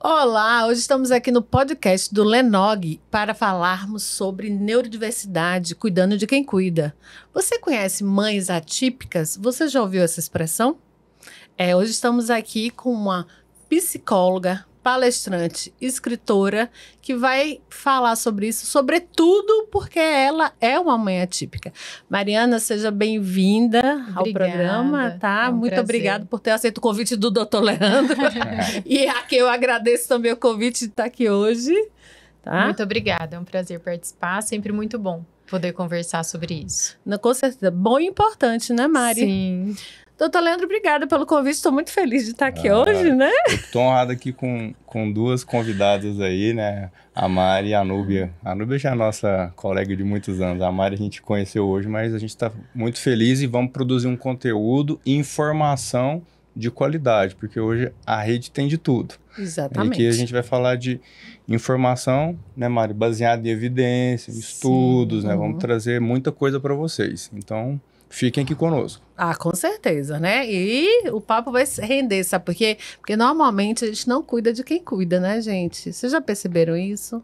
Olá, hoje estamos aqui no podcast do Lenog para falarmos sobre neurodiversidade, cuidando de quem cuida. Você conhece mães atípicas? Você já ouviu essa expressão? Hoje estamos aqui com uma psicóloga, palestrante, escritora, que vai falar sobre isso, sobretudo porque ela é uma mãe atípica. Mariana, seja bem-vinda ao programa, tá? Muito obrigada por ter aceito o convite do Dr. Leandro. E a quem eu agradeço também o convite de estar aqui hoje. Tá? Muito obrigada, é um prazer participar, sempre muito bom poder conversar sobre isso. Não, com certeza, bom e importante, né, Mari? Sim. Doutor Leandro, obrigada pelo convite, estou muito feliz de estar aqui hoje, né? Estou honrado aqui com duas convidadas aí, né? A Mari e a Núbia. A Núbia já é nossa colega de muitos anos. A Mari a gente conheceu hoje, mas a gente está muito feliz e vamos produzir um conteúdo e informação de qualidade, porque hoje a rede tem de tudo. Exatamente. E aqui a gente vai falar de informação, né, Mari? Baseada em evidência, em estudos, né? Vamos trazer muita coisa para vocês. Então, fiquem aqui conosco. Ah, com certeza, né? E o papo vai render, sabe por quê? Porque normalmente a gente não cuida de quem cuida, né, gente? Vocês já perceberam isso?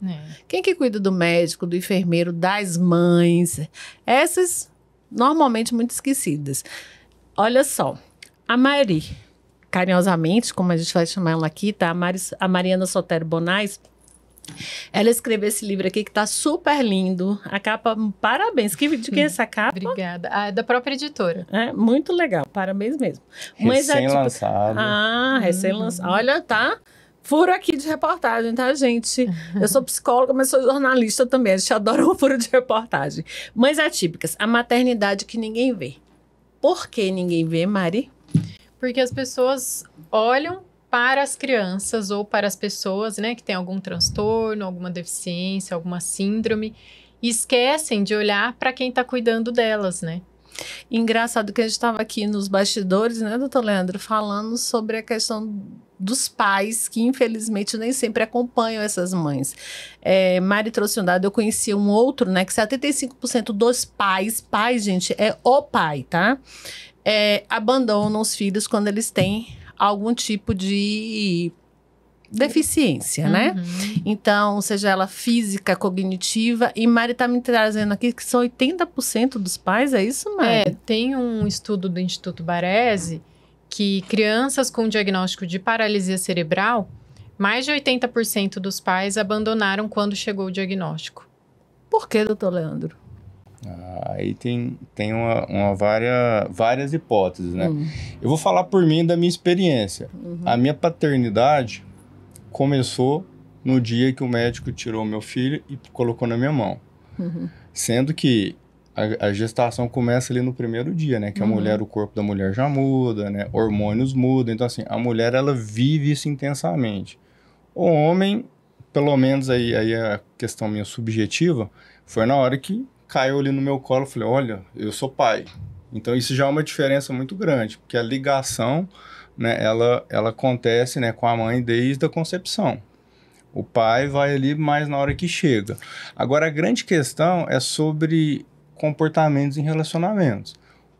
Quem que cuida do médico, do enfermeiro, das mães? Essas, normalmente, muito esquecidas. Olha só, a Mari, carinhosamente, como a gente vai chamar ela aqui, tá? A Mariana Sotero Bonais, ela escreveu esse livro aqui que tá super lindo. A capa, parabéns. De quem é essa capa? Obrigada. É da própria editora. É, muito legal. Parabéns mesmo. Recém-lançado. Recém-lançado. Olha, tá? Furo aqui de reportagem, tá, gente? Eu sou psicóloga, mas sou jornalista também. A gente adora um furo de reportagem. Mães atípicas. A maternidade que ninguém vê. Por que ninguém vê, Mari? Porque as pessoas olham para as crianças ou para as pessoas, né, que têm algum transtorno, alguma deficiência, alguma síndrome, e esquecem de olhar para quem está cuidando delas, né? Engraçado que a gente estava aqui nos bastidores, né, doutor Leandro, falando sobre a questão dos pais que, infelizmente, nem sempre acompanham essas mães. Mari trouxe um dado, eu conheci um outro, né, que 75% dos pais, gente, é o pai, tá? Abandonam os filhos quando eles têm algum tipo de deficiência, né? Então, seja ela física, cognitiva, e Mari tá me trazendo aqui que são 80% dos pais, é isso, Mari? Tem um estudo do Instituto Baresi que crianças com diagnóstico de paralisia cerebral, mais de 80% dos pais abandonaram quando chegou o diagnóstico. Por que, doutor Leandro? Aí tem várias hipóteses, né? Eu vou falar por mim da minha experiência. A minha paternidade começou no dia que o médico tirou meu filho e colocou na minha mão. Sendo que a gestação começa ali no primeiro dia, né? Que a mulher, o corpo da mulher já muda, né? Hormônios mudam. Então, assim, a mulher, ela vive isso intensamente. O homem, pelo menos aí a questão minha subjetiva, foi na hora que caiu ali no meu colo, eu falei, olha, eu sou pai. Então, isso já é uma diferença muito grande, porque a ligação, né, ela acontece, né, com a mãe desde a concepção. O pai vai ali mais na hora que chega. Agora, a grande questão é sobre comportamentos em relacionamentos.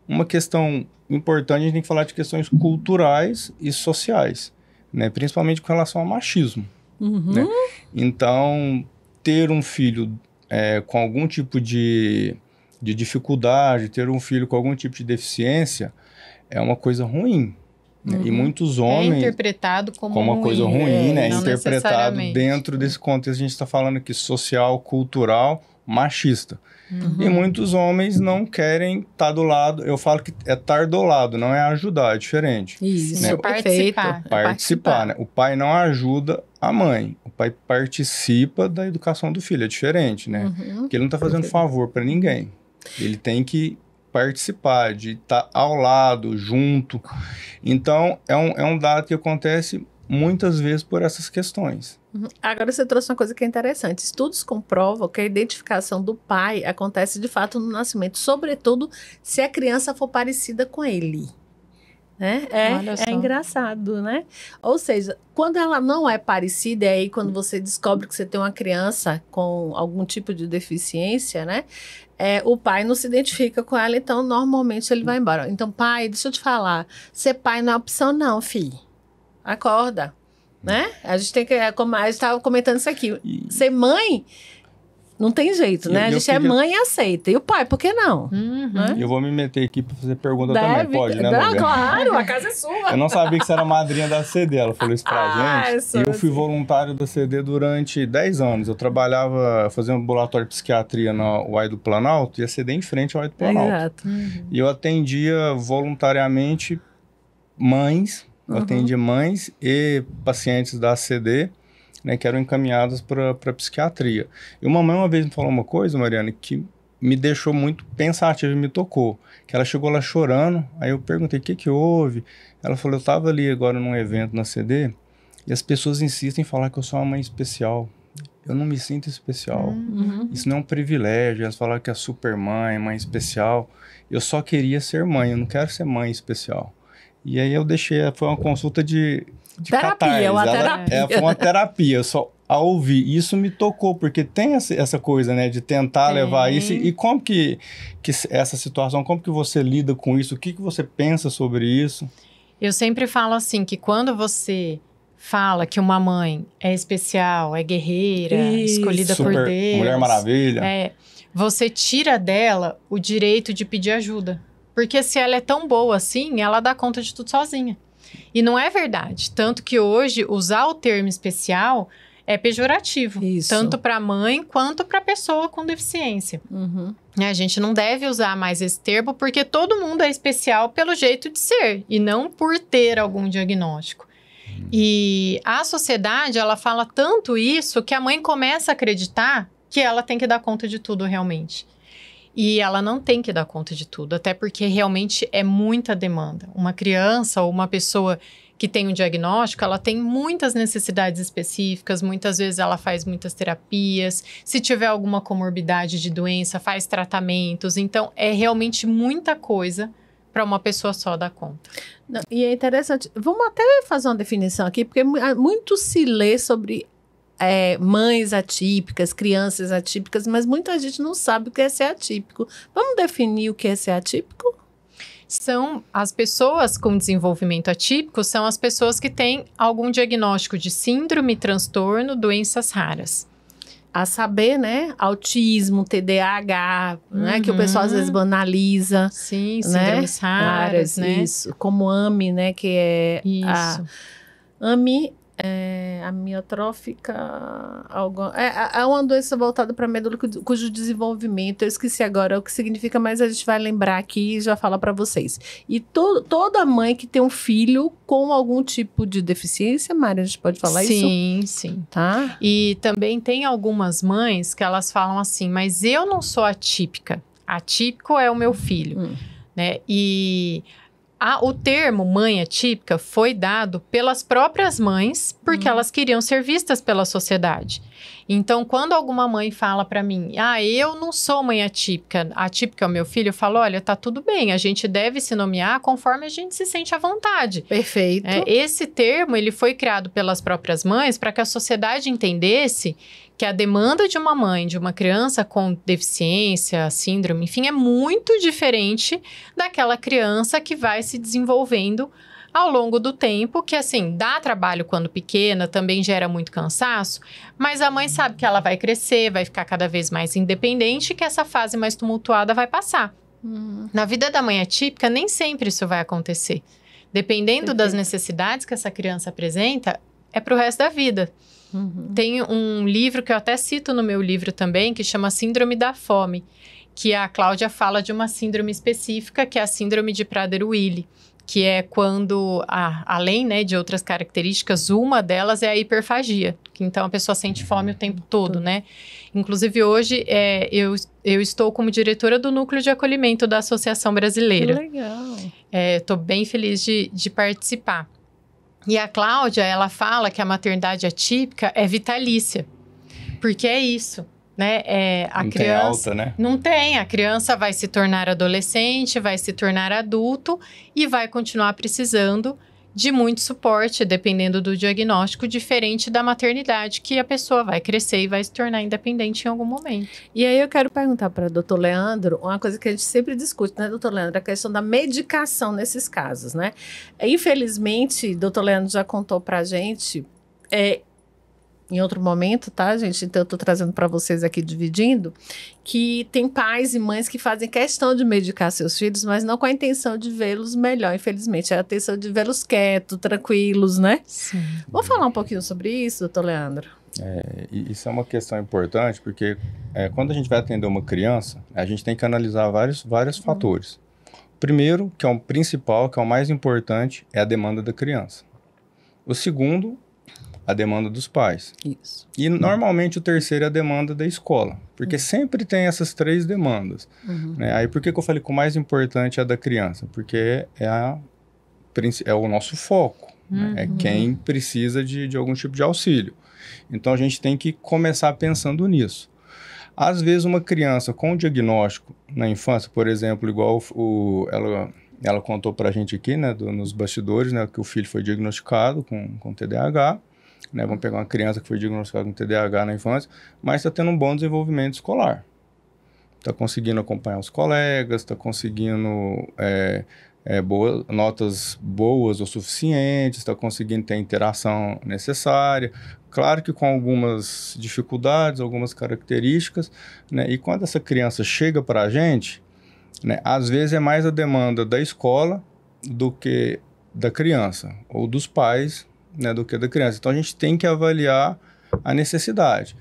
Uma questão importante, a gente tem que falar de questões culturais e sociais, né, principalmente com relação ao machismo. Né? Então, ter um filho com algum tipo de dificuldade, ter um filho com algum tipo de deficiência, é uma coisa ruim. Né? E muitos homens... É interpretado como uma coisa ruim, né? É interpretado dentro desse contexto, a gente está falando aqui, social, cultural, machista. E muitos homens não querem estar do lado, eu falo que é estar do lado, não é ajudar, é diferente. Isso, né? Participar. Né? O pai não ajuda a mãe, o pai participa da educação do filho, é diferente, né? Porque ele não está fazendo favor para ninguém, ele tem que participar, de estar ao lado, junto. Então, é um dado que acontece muitas vezes por essas questões. Agora você trouxe uma coisa que é interessante. Estudos comprovam que a identificação do pai acontece de fato no nascimento, sobretudo se a criança for parecida com ele. Né? É engraçado, né? Ou seja, quando ela não é parecida, é aí quando você descobre que você tem uma criança com algum tipo de deficiência, né? O pai não se identifica com ela, então normalmente ele vai embora. Então, pai, deixa eu te falar, ser pai não é opção não, filho. Acorda. né? A gente tem que, como a gente estava comentando isso aqui, ser mãe não tem jeito, né? A gente é mãe e aceita. E o pai, por que não? Né? Eu vou me meter aqui para fazer pergunta também, pode, né, Morgana? Claro, a casa é sua. Eu não sabia que você era madrinha da CD, ela falou isso pra gente. Eu fui voluntário da CD durante 10 anos. Eu trabalhava, fazendo ambulatório de psiquiatria na UAI do Planalto, e a CD em frente ao UAI do Planalto. Exato. E eu atendia voluntariamente mães, atendia mães e pacientes da CD, né, que eram encaminhadas para psiquiatria. E uma mãe uma vez me falou uma coisa, Mariana, que me deixou muito pensativa e me tocou. Que ela chegou lá chorando, aí eu perguntei, o que houve? Ela falou, eu estava ali agora num evento na CD, e as pessoas insistem em falar que eu sou uma mãe especial. Eu não me sinto especial. Isso não é um privilégio. Elas falaram que é super mãe especial. Eu só queria ser mãe, eu não quero ser mãe especial. E aí eu deixei, foi uma consulta de terapia, uma terapia. Foi uma terapia, só a ouvir. Isso me tocou, porque tem essa coisa, né, de tentar levar isso. E como que essa situação, como que você lida com isso? O que você pensa sobre isso? Eu sempre falo assim, que quando você fala que uma mãe é especial, é guerreira, escolhida por Deus... Mulher Maravilha. Você tira dela o direito de pedir ajuda. Porque se ela é tão boa assim, ela dá conta de tudo sozinha. E não é verdade. Tanto que hoje, usar o termo especial é pejorativo. Isso. Tanto para a mãe, quanto para a pessoa com deficiência. A gente não deve usar mais esse termo, porque todo mundo é especial pelo jeito de ser. E não por ter algum diagnóstico. E a sociedade, ela fala tanto isso, que a mãe começa a acreditar que ela tem que dar conta de tudo realmente. E ela não tem que dar conta de tudo, até porque realmente é muita demanda. Uma criança ou uma pessoa que tem um diagnóstico, ela tem muitas necessidades específicas, muitas vezes ela faz muitas terapias, se tiver alguma comorbidade de doença, faz tratamentos. Então, é realmente muita coisa para uma pessoa só dar conta. Não, e é interessante, vamos até fazer uma definição aqui, porque muito se lê sobre... mães atípicas, crianças atípicas, mas muita gente não sabe o que é ser atípico. Vamos definir o que é ser atípico? São as pessoas com desenvolvimento atípico, são as pessoas que têm algum diagnóstico de síndrome, transtorno, doenças raras. A saber, né? Autismo, TDAH, né? Que o pessoal às vezes banaliza. Sim, síndromes raras, né? Isso, como AMI, né? Que é isso. A AMI... amiotrófica, é uma doença voltada para a medula cujo desenvolvimento, eu esqueci agora o que significa, mas a gente vai lembrar aqui e já fala para vocês. E toda mãe que tem um filho com algum tipo de deficiência, Mari, a gente pode falar isso? Sim. Tá? E também tem algumas mães que elas falam assim, mas eu não sou atípica, atípico é o meu filho, né? E... o termo mãe atípica foi dado pelas próprias mães porque elas queriam ser vistas pela sociedade. Então, quando alguma mãe fala para mim, eu não sou mãe atípica, atípica é o meu filho, eu falo, olha, tá tudo bem, a gente deve se nomear conforme a gente se sente à vontade. Perfeito. Esse termo, ele foi criado pelas próprias mães para que a sociedade entendesse que a demanda de uma mãe, de uma criança com deficiência, síndrome, enfim, é muito diferente daquela criança que vai se desenvolvendo ao longo do tempo, que assim, dá trabalho quando pequena, também gera muito cansaço, mas a mãe sabe que ela vai crescer, vai ficar cada vez mais independente e que essa fase mais tumultuada vai passar. Na vida da mãe atípica, nem sempre isso vai acontecer. Dependendo das necessidades que essa criança apresenta, é pro resto da vida. Tem um livro que eu até cito no meu livro também, que chama Síndrome da Fome, que a Cláudia fala de uma síndrome específica, que é a síndrome de Prader-Willi, que é quando, além, né, de outras características, uma delas é a hiperfagia, que então a pessoa sente fome o tempo todo, né? Inclusive hoje eu estou como diretora do Núcleo de Acolhimento da Associação Brasileira. Que legal! Estou bem feliz de participar. E a Cláudia, ela fala que a maternidade atípica é vitalícia, porque é isso, né? A não criança, tem alta, né? Não tem, a criança vai se tornar adolescente, vai se tornar adulto e vai continuar precisando de muito suporte, dependendo do diagnóstico, diferente da maternidade, que a pessoa vai crescer e vai se tornar independente em algum momento. E aí eu quero perguntar para o doutor Leandro, uma coisa que a gente sempre discute, né, doutor Leandro? A questão da medicação nesses casos, né? Infelizmente, doutor Leandro já contou para a gente em outro momento, tá, gente? Então, eu tô trazendo para vocês aqui, dividindo, que tem pais e mães que fazem questão de medicar seus filhos, mas não com a intenção de vê-los melhor, infelizmente. É a intenção de vê-los quietos, tranquilos, né? Sim. Vamos falar um pouquinho sobre isso, doutor Leandro? Isso é uma questão importante, porque quando a gente vai atender uma criança, a gente tem que analisar vários fatores. Primeiro, que é o principal, que é o mais importante, é a demanda da criança. O segundo, a demanda dos pais. Isso. E normalmente o terceiro é a demanda da escola, porque sempre tem essas 3 demandas. Né? Aí por que eu falei que o mais importante é a da criança? Porque é o nosso foco, né? É quem precisa de algum tipo de auxílio. Então a gente tem que começar pensando nisso. Às vezes uma criança com diagnóstico na infância, por exemplo, igual ela contou pra gente aqui, né, nos bastidores, né, que o filho foi diagnosticado com TDAH, né, vamos pegar uma criança que foi diagnosticada com TDAH na infância, mas está tendo um bom desenvolvimento escolar. Está conseguindo acompanhar os colegas, está conseguindo notas boas o suficientes, está conseguindo ter a interação necessária. Claro que com algumas dificuldades, algumas características, né, e quando essa criança chega para a gente, né, às vezes é mais a demanda da escola do que da criança, ou dos pais, né, do que da criança. Então a gente tem que avaliar a necessidade.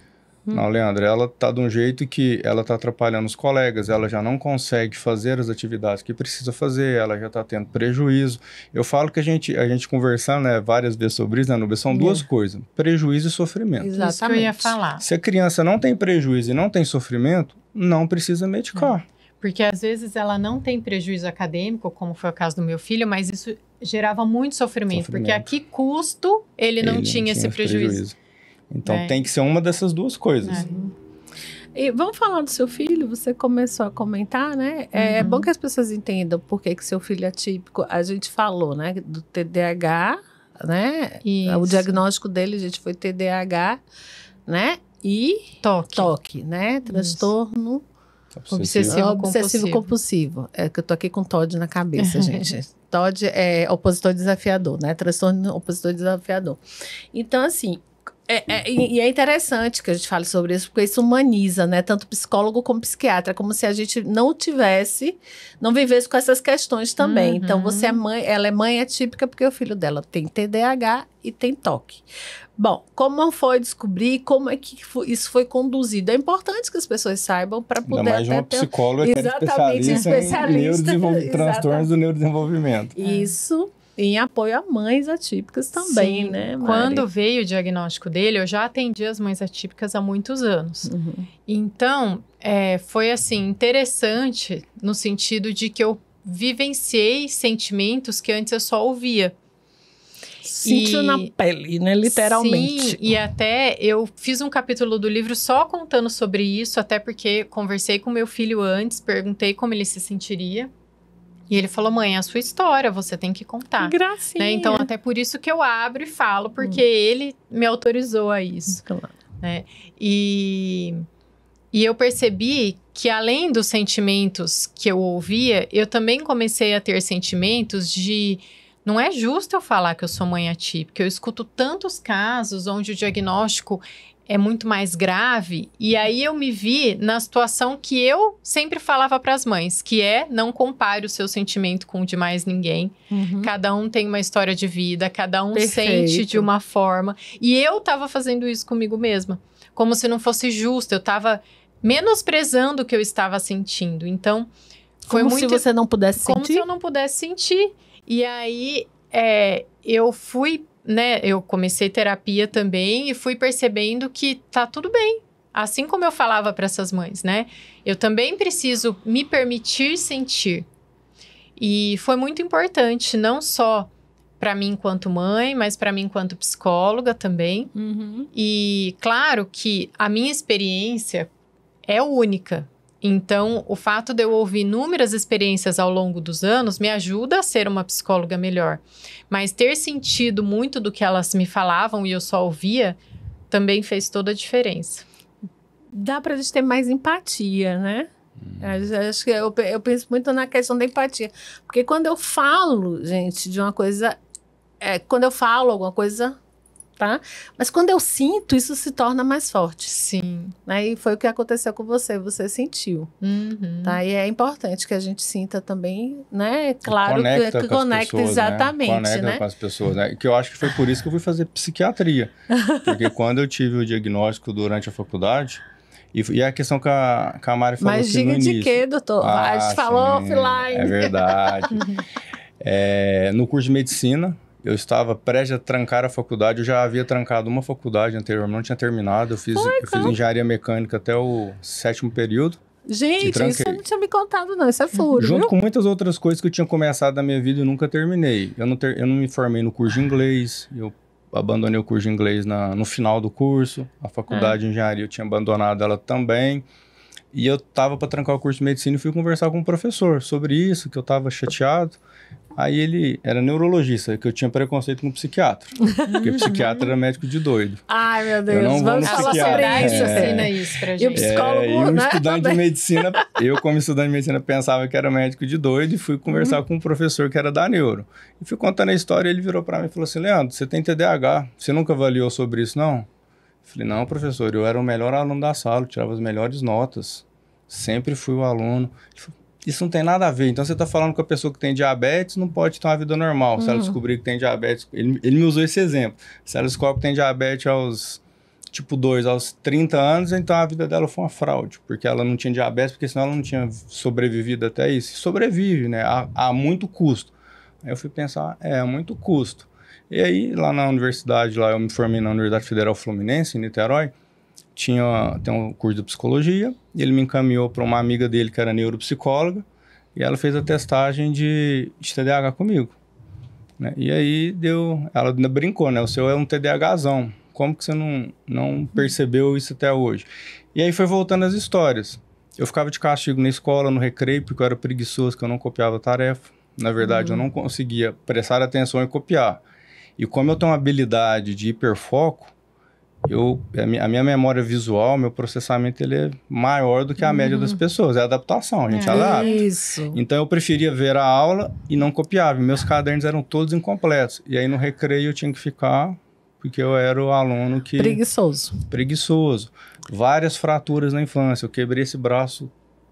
Não, Leandro, ela está de um jeito que ela está atrapalhando os colegas, ela já não consegue fazer as atividades que precisa fazer, ela já está tendo prejuízo. Eu falo que a gente conversando, né, várias vezes sobre isso, né, Nubia, são 2 coisas, prejuízo e sofrimento. Exatamente. Isso que eu ia falar. Se a criança não tem prejuízo e não tem sofrimento, não precisa medicar. Porque às vezes ela não tem prejuízo acadêmico, como foi o caso do meu filho, mas isso gerava muito sofrimento. Porque a que custo ele não tinha esse prejuízo? Então tem que ser uma dessas 2 coisas. E vamos falar do seu filho, você começou a comentar, né? É bom que as pessoas entendam por que seu filho é típico. A gente falou, né, do TDAH, né? Isso. O diagnóstico dele, gente, foi TDAH, né? E TOC, né? Transtorno obsessivo compulsivo. É que eu tô aqui com TOD na cabeça, gente. TOD é opositor desafiador, né? Transtorno opositor desafiador. Então, assim, e é interessante que a gente fale sobre isso, porque isso humaniza, né? Tanto psicólogo como psiquiatra, como se a gente não vivesse com essas questões também. Então, você é mãe, ela é mãe atípica porque o filho dela tem TDAH e tem TOC. Bom, como foi descobrir, como é que isso foi conduzido? É importante que as pessoas saibam para poder... Ainda mais de uma psicóloga que é especialista em transtornos do neurodesenvolvimento. Isso... Em apoio a mães atípicas também, Sim. né, Mari? Quando veio o diagnóstico dele, eu já atendi as mães atípicas há muitos anos. Então, foi assim, interessante no sentido de que eu vivenciei sentimentos que antes eu só ouvia. Sentiu na pele, né? Literalmente. Sim, e até eu fiz um capítulo do livro só contando sobre isso, até porque conversei com meu filho antes, perguntei como ele se sentiria. E ele falou, mãe, é a sua história, você tem que contar. Gracinha. Né? Então, até por isso que eu abro e falo, porque ele me autorizou a isso. Claro. Né? E eu percebi que, além dos sentimentos que eu ouvia, eu também comecei a ter sentimentos de... Não é justo eu falar que eu sou mãe atípica. Eu escuto tantos casos onde o diagnóstico é muito mais grave, e aí eu me vi na situação que eu sempre falava para as mães, que é não compare o seu sentimento com o de mais ninguém. Cada um tem uma história de vida, cada um sente de uma forma. E eu tava fazendo isso comigo mesma, como se não fosse justo, eu tava menosprezando o que eu estava sentindo. Então, foi como muito... se você não pudesse sentir? Como se eu não pudesse sentir. E aí, eu fui... Né, eu comecei terapia também e fui percebendo que tá tudo bem. Assim como eu falava para essas mães, né? Eu também preciso me permitir sentir. E foi muito importante, não só para mim enquanto mãe, mas para mim enquanto psicóloga também. E claro que a minha experiência é única. Então, o fato de eu ouvir inúmeras experiências ao longo dos anos me ajuda a ser uma psicóloga melhor. Mas ter sentido muito do que elas me falavam e eu só ouvia, também fez toda a diferença. Dá pra gente ter mais empatia, né? Acho que eu penso muito na questão da empatia. Porque quando eu falo, gente, de uma coisa... quando eu falo alguma coisa... tá? Mas quando eu sinto, isso se torna mais forte. Sim. Né? E foi o que aconteceu com você sentiu. Tá? E é importante que a gente sinta também, né? Claro conecta que com as conecta pessoas, exatamente, Conecta né? com as pessoas, né? Que eu acho que foi por isso que eu fui fazer psiquiatria. Porque quando eu tive o diagnóstico durante a faculdade, e a questão que a Mari falou Mas aqui no diga de início. quê, doutor? A gente falou offline. É verdade. No curso de medicina, eu estava prestes a trancar a faculdade. Eu já havia trancado uma faculdade anteriormente, não tinha terminado. Eu fiz engenharia mecânica até o 7º período. Gente, isso você não tinha me contado, não. Isso é furo, Junto viu? com muitas outras coisas que eu tinha começado na minha vida e nunca terminei. Eu não me formei no curso de inglês. Eu abandonei o curso de inglês no final do curso. A faculdade de engenharia eu tinha abandonado ela também. E eu estava para trancar o curso de medicina e fui conversar com um professor sobre isso, que eu estava chateado. Aí ele era neurologista, que eu tinha preconceito com psiquiatra. Porque psiquiatra era médico de doido. Ai, meu Deus. Eu não vou no Vamos falar psiquiatra. sobre isso. ensina isso pra E o gente. psicólogo, E um né, estudante de também. medicina, eu como estudante de medicina pensava que era médico de doido e fui conversar com um professor que era da neuro. E fui contando a história e ele virou para mim e falou assim, Leandro, você tem TDAH, você nunca avaliou sobre isso, não? Eu falei, não, professor, eu era o melhor aluno da sala, eu tirava as melhores notas, sempre fui o aluno. Ele falou, isso não tem nada a ver. Então, você está falando com a pessoa que tem diabetes, não pode ter uma vida normal. Se ela descobrir que tem diabetes... Ele me usou esse exemplo. Se ela descobre que tem diabetes aos tipo 2, aos 30 anos, então a vida dela foi uma fraude. Porque ela não tinha diabetes, porque senão ela não tinha sobrevivido até isso. E sobrevive, né? Há muito custo. Aí eu fui pensar, muito custo. E aí, lá na universidade, eu me formei na Universidade Federal Fluminense, em Niterói, tem um curso de psicologia, e ele me encaminhou para uma amiga dele que era neuropsicóloga, e ela fez a testagem de TDAH comigo. Né? E aí ela ainda brincou, né? O seu é um TDAHzão, como que você não percebeu isso até hoje? E aí foi voltando as histórias. Eu ficava de castigo na escola, no recreio, porque eu era preguiçoso, que eu não copiava a tarefa. Na verdade, eu não conseguia prestar atenção e copiar. E como eu tenho uma habilidade de hiperfoco, a minha memória visual, meu processamento, ele é maior do que a média das pessoas. É adaptação, a gente adapta. Isso. Então, eu preferia ver a aula e não copiava. Meus cadernos eram todos incompletos. E aí, no recreio, eu tinha que ficar, porque eu era o aluno que... Preguiçoso. Várias fraturas na infância. Eu quebrei esse braço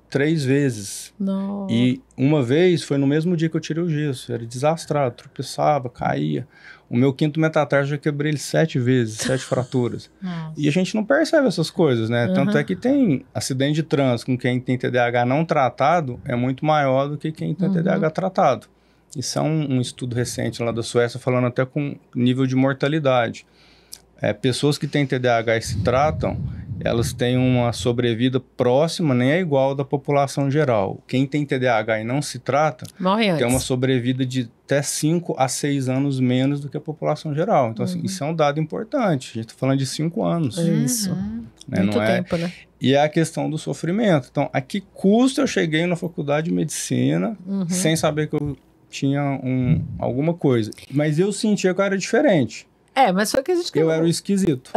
3 vezes. Não. E uma vez foi no mesmo dia que eu tirei o gesso. Era desastrado, tropeçava, caía. O meu 5º metatarso eu já quebrei ele 7 vezes, 7 fraturas. Nossa. E a gente não percebe essas coisas, né? Tanto é que tem acidente de trânsito com quem tem TDAH não tratado é muito maior do que quem tem TDAH tratado. Isso é um estudo recente lá da Suécia falando até com nível de mortalidade. Pessoas que têm TDAH e se tratam, elas têm uma sobrevida próxima, nem é igual da população geral. Quem tem TDAH e não se trata, morre antes. tem uma sobrevida de até 5 a 6 anos menos do que a população geral. Então, assim, isso é um dado importante. A gente está falando de 5 anos. Isso. Né? Muito não tempo, né? E é a questão do sofrimento. Então, a que custo eu cheguei na faculdade de medicina sem saber que eu tinha alguma coisa? Mas eu sentia que eu era diferente. Mas foi que a gente... Eu era o esquisito.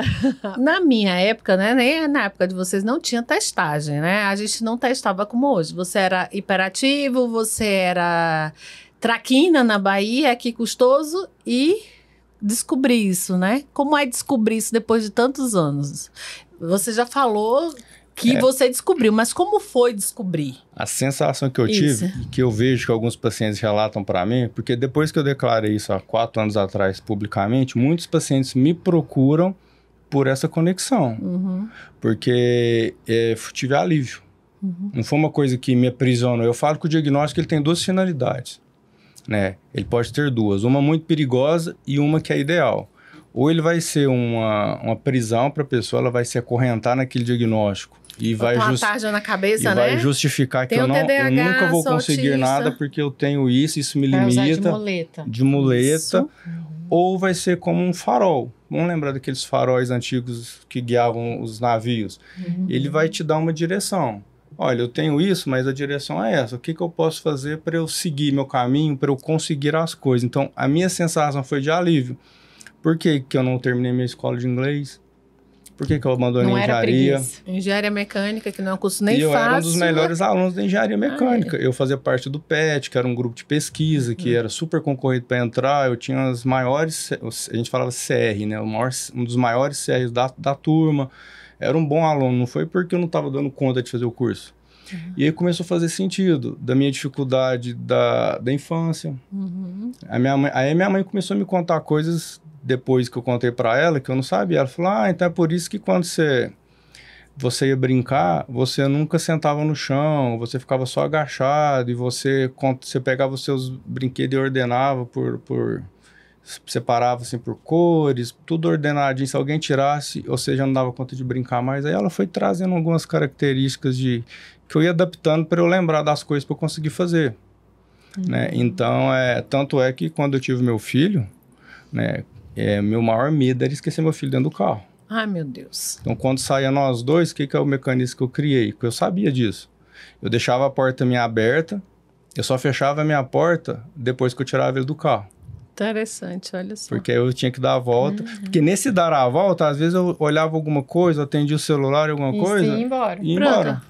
Na minha época, né? Nem na época de vocês, não tinha testagem, né? A gente não testava como hoje. Você era hiperativo, você era traquina na Bahia, que custoso, e descobri isso, né? Como é descobrir isso depois de tantos anos? Você já falou que você descobriu, mas como foi descobrir? A sensação que eu tive, que eu vejo que alguns pacientes relatam para mim, porque depois que eu declarei isso há 4 anos atrás publicamente, muitos pacientes me procuram por essa conexão. Porque tive alívio. Não foi uma coisa que me aprisionou. Eu falo que o diagnóstico ele tem 2 finalidades. Né? Ele pode ter 2. Uma muito perigosa e uma que é ideal. Ou ele vai ser uma prisão para a pessoa, ela vai se acorrentar naquele diagnóstico. E vai, tarja na cabeça, vai justificar que eu nunca vou conseguir nada porque eu tenho isso me limita. Vai usar de muleta. Ou vai ser como um farol. Vamos lembrar daqueles faróis antigos que guiavam os navios. Ele vai te dar uma direção. Olha, eu tenho isso, mas a direção é essa. O que eu posso fazer para eu seguir meu caminho, para eu conseguir as coisas? Então, a minha sensação foi de alívio. Por que eu não terminei minha escola de inglês? Por que eu abandonei Não a era engenharia? preguiça. Engenharia mecânica, que não é um curso nem E eu fácil. era um dos melhores alunos da engenharia mecânica. é. Eu fazia parte do PET, que era um grupo de pesquisa, que era super concorrido para entrar. Eu tinha as maiores, a gente falava CR, né? Um dos maiores CRs da turma. Era um bom aluno, não foi porque eu não estava dando conta de fazer o curso. E aí começou a fazer sentido da minha dificuldade da infância. Aí minha mãe começou a me contar coisas depois que eu contei para ela, que eu não sabia. Ela falou, então é por isso que quando você ia brincar, você nunca sentava no chão, você ficava só agachado e você pegava os seus brinquedos e ordenava separava assim por cores, tudo ordenadinho. Se alguém tirasse, ou seja, não dava conta de brincar mais. Aí ela foi trazendo algumas características que eu ia adaptando para eu lembrar das coisas para eu conseguir fazer. Né? Então, tanto é que quando eu tive meu filho, né, meu maior medo era esquecer meu filho dentro do carro. Ai, meu Deus. Então, quando saía nós dois, o que é o mecanismo que eu criei? Porque eu sabia disso. Eu deixava a porta minha aberta, eu só fechava a minha porta depois que eu tirava ele do carro. Interessante, olha só. Porque aí eu tinha que dar a volta. Porque nesse dar a volta, às vezes eu olhava alguma coisa, atendia o celular, alguma coisa. E ia embora. E ia embora.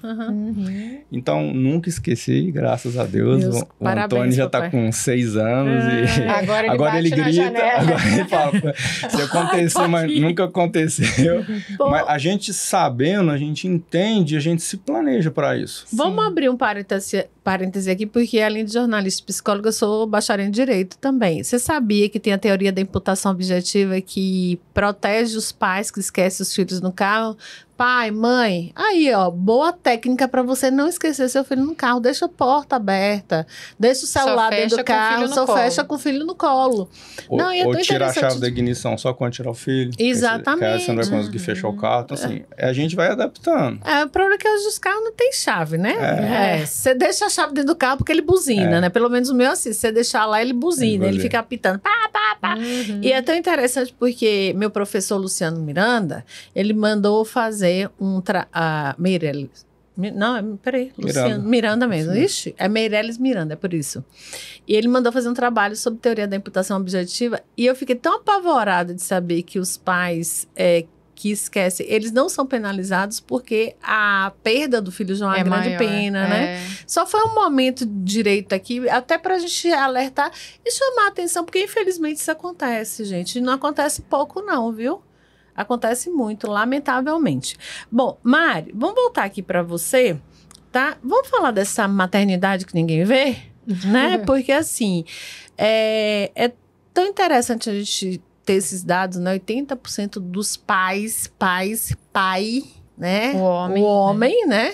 Então, nunca esqueci, graças a Deus. Deus, O parabéns, Antônio já papai. está com 6 anos e Agora ele bate na grita. janela. Agora ele fala, se aconteceu, mas nunca aconteceu. Bom, Mas a gente sabendo, a gente entende, a gente se planeja para isso. vamos abrir um parêntese aqui, porque além de jornalista e psicóloga, eu sou bacharel em Direito também. Você sabia que tem a teoria da imputação objetiva que protege os pais que esquecem os filhos no carro? Pai, mãe, aí ó, boa técnica para você não esquecer seu filho no carro. Deixa a porta aberta, deixa o celular dentro do carro, só fecha com o filho no colo. Não, ou tira a chave da ignição só quando tirar o filho. Exatamente. Você não vai conseguir fechar o carro. Então, assim, a gente vai adaptando. O problema é que hoje os carros não tem chave, né? Você deixa a chave dentro do carro porque ele buzina, né? Pelo menos o meu é assim, se você deixar lá, ele buzina, ele fica apitando, pá, pá, pá. E é tão interessante porque meu professor Luciano Miranda, ele mandou fazer Meirelles. Não, peraí, Luciano Miranda mesmo. Sim. Ixi, é Meirelles Miranda, é por isso. E ele mandou fazer um trabalho sobre teoria da imputação objetiva e eu fiquei tão apavorada de saber que os pais que esquecem, eles não são penalizados porque a perda do filho já é uma grande maior, pena, né? Só foi um momento de direito aqui, até pra gente alertar e chamar a atenção, porque infelizmente isso acontece, gente. E não acontece pouco não, viu? Acontece muito, lamentavelmente. Bom, Mari, vamos voltar aqui para você, tá? Vamos falar dessa maternidade que ninguém vê, né? Porque, assim, é tão interessante a gente ter esses dados, né? 80% dos pai, né? O homem, né?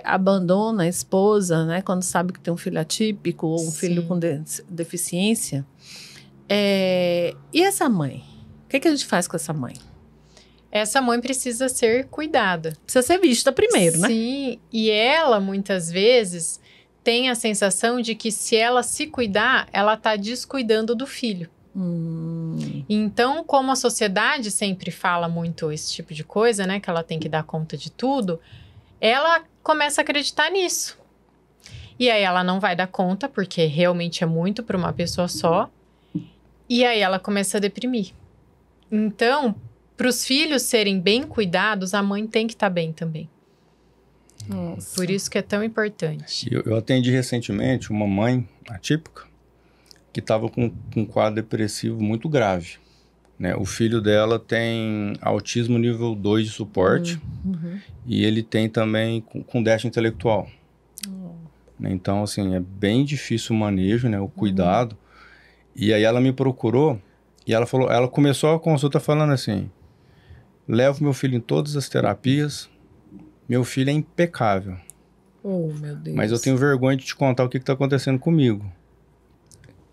Abandona a esposa, né? Quando sabe que tem um filho atípico ou um filho com deficiência. E essa mãe? O que a gente faz com essa mãe? Essa mãe precisa ser cuidada. Precisa ser vista primeiro, né? Sim, e ela, muitas vezes, tem a sensação de que se ela se cuidar, ela está descuidando do filho. Então, como a sociedade sempre fala muito esse tipo de coisa, né? Que ela tem que dar conta de tudo, ela começa a acreditar nisso. E aí ela não vai dar conta, porque realmente é muito para uma pessoa só. E aí ela começa a deprimir. Então, para os filhos serem bem cuidados, a mãe tem que estar bem também. Nossa. Por isso que é tão importante. Eu atendi recentemente uma mãe atípica que estava com um quadro depressivo muito grave. Né? O filho dela tem autismo nível 2 de suporte e ele tem também com déficit intelectual. Então, assim, é bem difícil o manejo, né? O cuidado. E aí ela me procurou e ela começou a consulta falando assim: levo meu filho em todas as terapias, meu filho é impecável. Oh, meu Deus. Mas eu tenho vergonha de te contar o que está acontecendo comigo.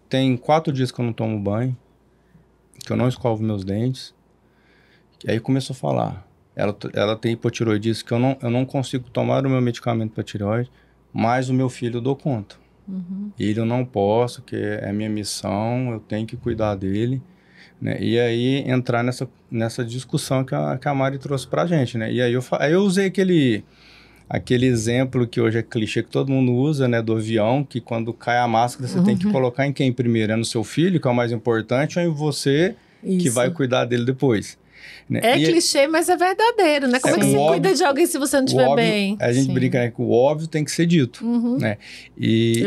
Tem 4 dias que eu não tomo banho, que eu não escovo meus dentes. E aí começou a falar. Ela tem hipotiroidismo, que eu não consigo tomar o meu medicamento para tireoide, mas o meu filho eu dou conta. Ele eu não posso, que é a minha missão, eu tenho que cuidar dele. Né? E aí entrar nessa discussão que a Mari trouxe pra gente, né? E aí eu usei aquele exemplo que hoje é clichê, que todo mundo usa, né? Do avião, que quando cai a máscara você tem que colocar em quem primeiro? É no seu filho, que é o mais importante, ou em você, que vai cuidar dele depois? né? É clichê, mas é verdadeiro, né? Como é que você cuida de alguém se você não estiver bem? A gente brinca, né, que o óbvio tem que ser dito, né? E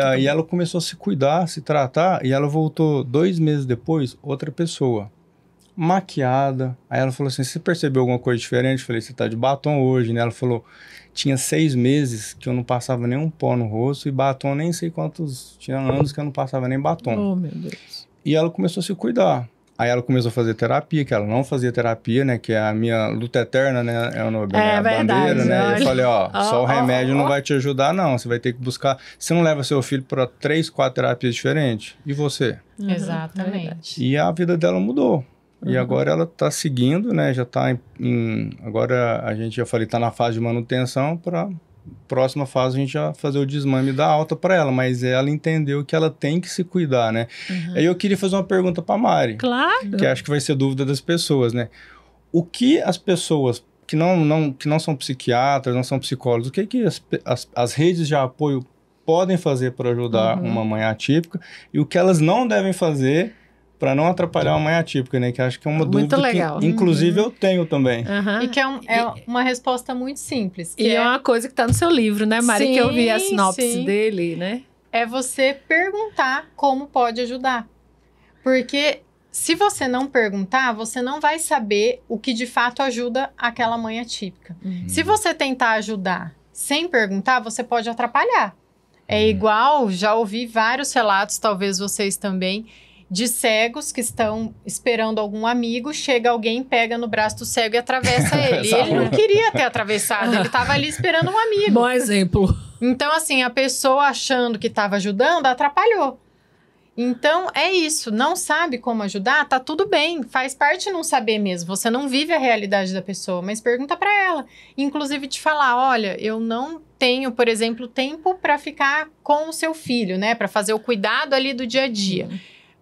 aí ela começou a se cuidar, se tratar, e ela voltou 2 meses depois, outra pessoa, maquiada. Aí ela falou assim, você percebeu alguma coisa diferente? Eu falei, você tá de batom hoje, né? Ela falou, tinha 6 meses que eu não passava nenhum pó no rosto, e batom nem sei quantos, tinha anos que eu não passava nem batom. Oh, meu Deus. E ela começou a se cuidar. Aí ela começou a fazer terapia, que ela não fazia terapia, né? Que é a minha luta eterna, né? É a bandeira, né? Olha. Eu falei, só o remédio não vai te ajudar, não. Você vai ter que buscar... Você não leva seu filho para 3, 4 terapias diferentes. E você? Exatamente. E a vida dela mudou. E agora ela tá seguindo, né? Já tá agora a gente já falei, tá na fase de manutenção. Para próxima fase a gente já fazer o desmame da alta para ela. Mas ela entendeu que ela tem que se cuidar, né? Aí eu queria fazer uma pergunta para Mari. Claro. Que acho que vai ser dúvida das pessoas, né? O que as pessoas que não são psiquiatras, não são psicólogos, o que as redes de apoio podem fazer para ajudar uma mãe atípica e o que elas não devem fazer para não atrapalhar uma mãe atípica, né? Que acho que é uma dúvida legal. Que, inclusive, eu tenho também. E que é uma resposta muito simples. E é uma coisa que está no seu livro, né, Mari? Sim, que eu vi a sinopse dele, né? É você perguntar como pode ajudar. Porque se você não perguntar, você não vai saber o que de fato ajuda aquela mãe atípica. Se você tentar ajudar sem perguntar, você pode atrapalhar. É igual, já ouvi vários relatos, talvez vocês também, de cegos que estão esperando algum amigo, chega alguém, pega no braço do cego e atravessa ele. Ele não queria ter atravessado, ele estava ali esperando um amigo. Bom exemplo. Então, assim, a pessoa achando que estava ajudando, atrapalhou. Então, é isso. Não sabe como ajudar? Tá tudo bem. Faz parte não saber mesmo. Você não vive a realidade da pessoa, mas pergunta para ela. Inclusive, te falar, olha, eu não tenho, por exemplo, tempo para ficar com o seu filho, né? Para fazer o cuidado ali do dia a dia.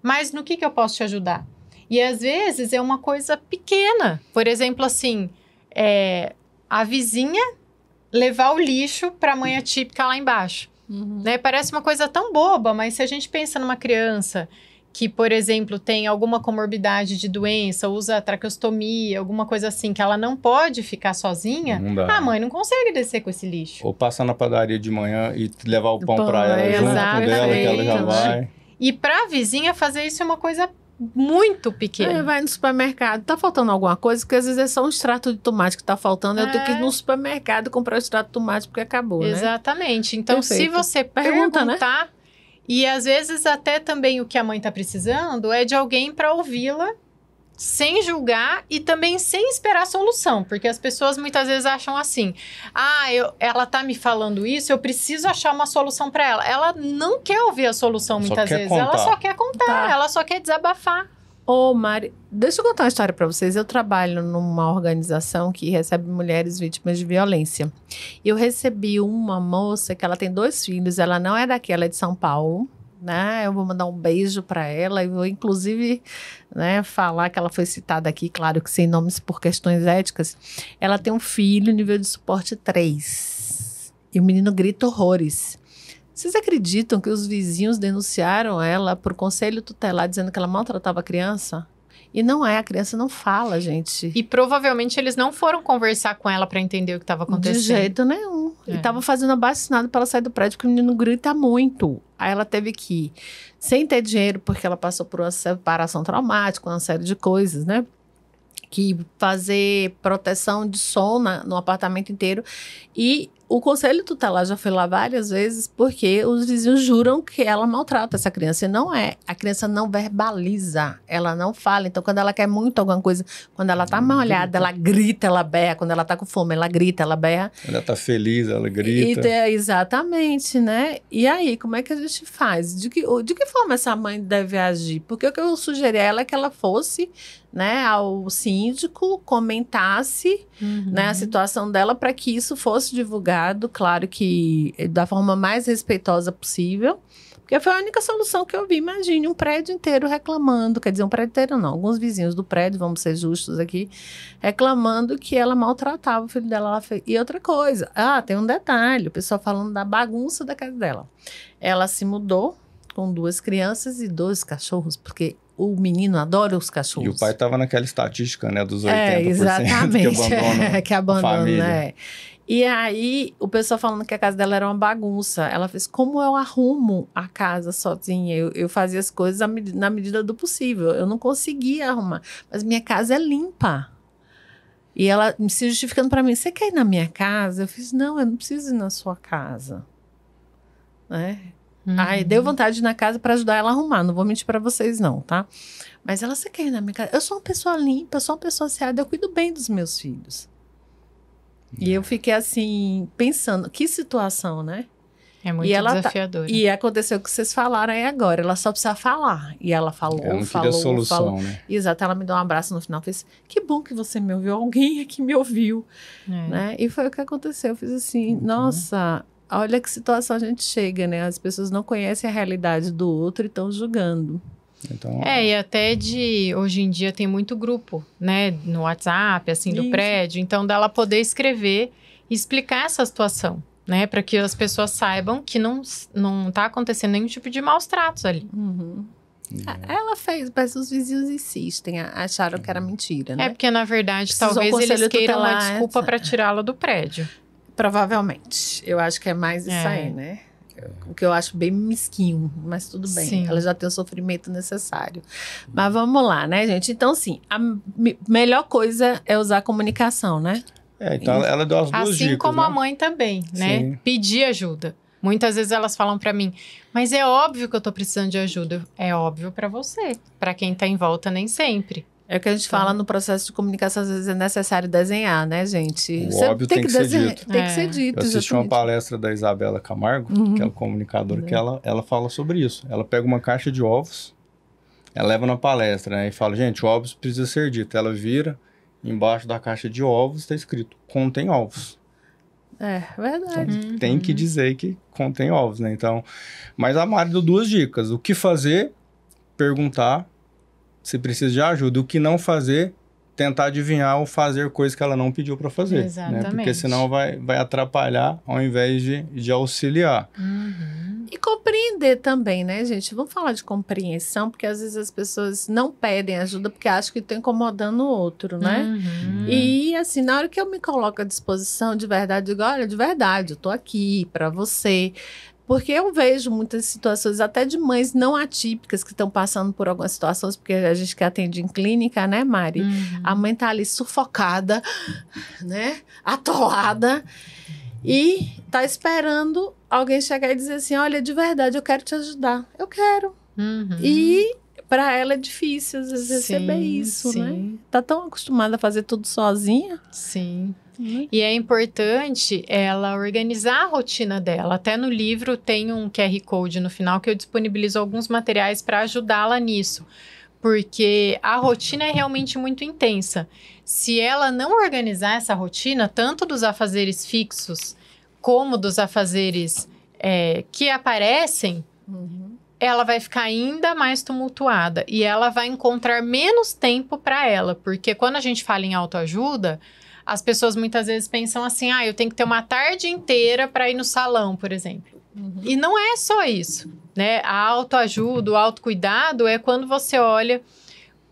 Mas no que eu posso te ajudar? E às vezes é uma coisa pequena. Por exemplo, assim, a vizinha levar o lixo para a mãe atípica lá embaixo. Né? Parece uma coisa tão boba, mas se a gente pensa numa criança que, por exemplo, tem alguma comorbidade de doença, usa traqueostomia, alguma coisa assim, que ela não pode ficar sozinha, a mãe não consegue descer com esse lixo. Ou passar na padaria de manhã e levar o pão para ela junto com dela, que ela já vai. E para a vizinha fazer isso é uma coisa muito pequena. Vai no supermercado, tá faltando alguma coisa, porque às vezes é só um extrato de tomate que tá faltando, eu tenho que ir no supermercado comprar o extrato de tomate porque acabou, Exatamente. Então, Perfeito. se você perguntar, né? E às vezes até também o que a mãe tá precisando é de alguém para ouvi-la sem julgar e também sem esperar a solução, porque as pessoas muitas vezes acham assim, ela tá me falando isso, eu preciso achar uma solução para ela. Ela não quer ouvir a solução muitas vezes, ela só quer contar, ela só quer desabafar. Ô, Mari, deixa eu contar uma história para vocês. Eu trabalho numa organização que recebe mulheres vítimas de violência. Eu recebi uma moça que ela tem 2 filhos, ela não é daqui, ela é de São Paulo, né? Eu vou mandar um beijo para ela e vou inclusive, né, falar que ela foi citada aqui, claro que sem nomes por questões éticas. Ela tem um filho nível de suporte 3 e o menino grita horrores. Vocês acreditam que os vizinhos denunciaram ela para o conselho tutelar dizendo que ela maltratava a criança? E não é, a criança não fala, gente. E provavelmente eles não foram conversar com ela para entender o que estava acontecendo. De jeito nenhum. E tava fazendo abaixo-assinado para ela sair do prédio, porque o menino grita muito. Aí ela teve que ir, sem ter dinheiro, porque ela passou por uma separação traumática, uma série de coisas, né? Que fazer proteção de som no apartamento inteiro. E o conselho tutelar já foi lá várias vezes porque os vizinhos juram que ela maltrata essa criança. E não é. A criança não verbaliza, ela não fala. Então, quando ela quer muito alguma coisa, quando ela tá molhada, ela grita, ela berra. Quando ela tá com fome, ela grita, ela berra. Quando ela tá feliz, ela grita. Exatamente, né? E aí, como é que a gente faz? De que forma essa mãe deve agir? Porque o que eu sugeri a ela é que ela fosse, né, ao síndico, comentasse, né, a situação dela para que isso fosse divulgado, claro que da forma mais respeitosa possível, porque foi a única solução que eu vi. Imagine um prédio inteiro reclamando, quer dizer, um prédio inteiro não, alguns vizinhos do prédio, vamos ser justos aqui, reclamando que ela maltratava o filho dela. E outra coisa, tem um detalhe, o pessoal falando da bagunça da casa dela. Ela se mudou com 2 crianças e 2 cachorros, porque o menino adora os cachorros. E o pai tava naquela estatística, né, dos 80% exatamente, que abandona a família. né? E aí, o pessoal falando que a casa dela era uma bagunça. Ela fez, como eu arrumo a casa sozinha? Eu fazia as coisas na medida do possível. Eu não conseguia arrumar. Mas minha casa é limpa. E ela se justificando para mim, você quer ir na minha casa? Eu fiz, não, eu não preciso ir na sua casa. Né? Aí deu vontade de ir na casa para ajudar ela a arrumar. Não vou mentir para vocês não, tá? Mas ela, você quer ir na minha casa? Eu sou uma pessoa limpa, eu sou uma pessoa aseada, eu cuido bem dos meus filhos. E eu fiquei assim, pensando, que situação, né? É muito desafiador. E aconteceu o que vocês falaram aí agora, ela só precisa falar. E ela falou, falou. Né? Exato, ela me deu um abraço no final, fez, que bom que você me ouviu, alguém aqui me ouviu. Né? E foi o que aconteceu, eu fiz assim, nossa, olha que situação a gente chega, né? As pessoas não conhecem a realidade do outro e estão julgando. Então, e até hoje em dia tem muito grupo, né, no WhatsApp, assim, do prédio, então dela poder escrever e explicar essa situação, né, para que as pessoas saibam que não tá acontecendo nenhum tipo de maus tratos ali. Ela fez, mas os vizinhos insistem, acharam que era mentira, né? Porque na verdade, talvez eles queiram uma desculpa para tirá-la do prédio. Provavelmente, eu acho que é mais isso aí, né? O que eu acho bem mesquinho, mas tudo bem. Sim. Ela já tem o sofrimento necessário. Mas vamos lá, né, gente? Então, sim, a melhor coisa é usar a comunicação, né? Então ela deu as duas dicas, assim como né? a mãe também, né? Sim. Pedir ajuda. Muitas vezes elas falam pra mim, mas é óbvio que eu tô precisando de ajuda. É óbvio pra você. Pra quem tá em volta, nem sempre. É o que a gente fala no processo de comunicação, às vezes é necessário desenhar, né, gente? O óbvio tem que ser dito. Tem que ser dito. Eu assisti uma palestra da Isabela Camargo, que é a comunicadora, que ela fala sobre isso. Ela pega uma caixa de ovos, ela leva na palestra, né, e fala, gente, ovos precisa ser dito. Ela vira, embaixo da caixa de ovos está escrito, contém ovos. É, verdade. Então, tem que dizer que contém ovos, né? Então, mas a Mari deu duas dicas. O que fazer, perguntar se precisa de ajuda. O que não fazer, tentar adivinhar ou fazer coisas que ela não pediu para fazer. Exatamente. Né? Porque senão vai atrapalhar ao invés de auxiliar. E compreender também, né, gente? Vamos falar de compreensão, porque às vezes as pessoas não pedem ajuda porque acham que estão incomodando o outro, né? E assim, na hora que eu me coloco à disposição de verdade, eu digo, olha, de verdade, eu tô aqui para você. Porque eu vejo muitas situações, até de mães não atípicas que estão passando por algumas situações, porque a gente que atende em clínica, né, Mari? A mãe tá ali sufocada, né? Atolada. E tá esperando alguém chegar e dizer assim, olha, de verdade, eu quero te ajudar. Eu quero. E para ela é difícil, às vezes, receber isso, né? Tá tão acostumada a fazer tudo sozinha. Sim. E é importante ela organizar a rotina dela. Até no livro tem um QR Code no final que eu disponibilizo alguns materiais para ajudá-la nisso. Porque a rotina é realmente muito intensa. Se ela não organizar essa rotina, tanto dos afazeres fixos como dos afazeres que aparecem, ela vai ficar ainda mais tumultuada. E ela vai encontrar menos tempo para ela. Porque quando a gente fala em autoajuda, as pessoas muitas vezes pensam assim, eu tenho que ter uma tarde inteira para ir no salão, por exemplo. E não é só isso, né? A autoajuda, o autocuidado é quando você olha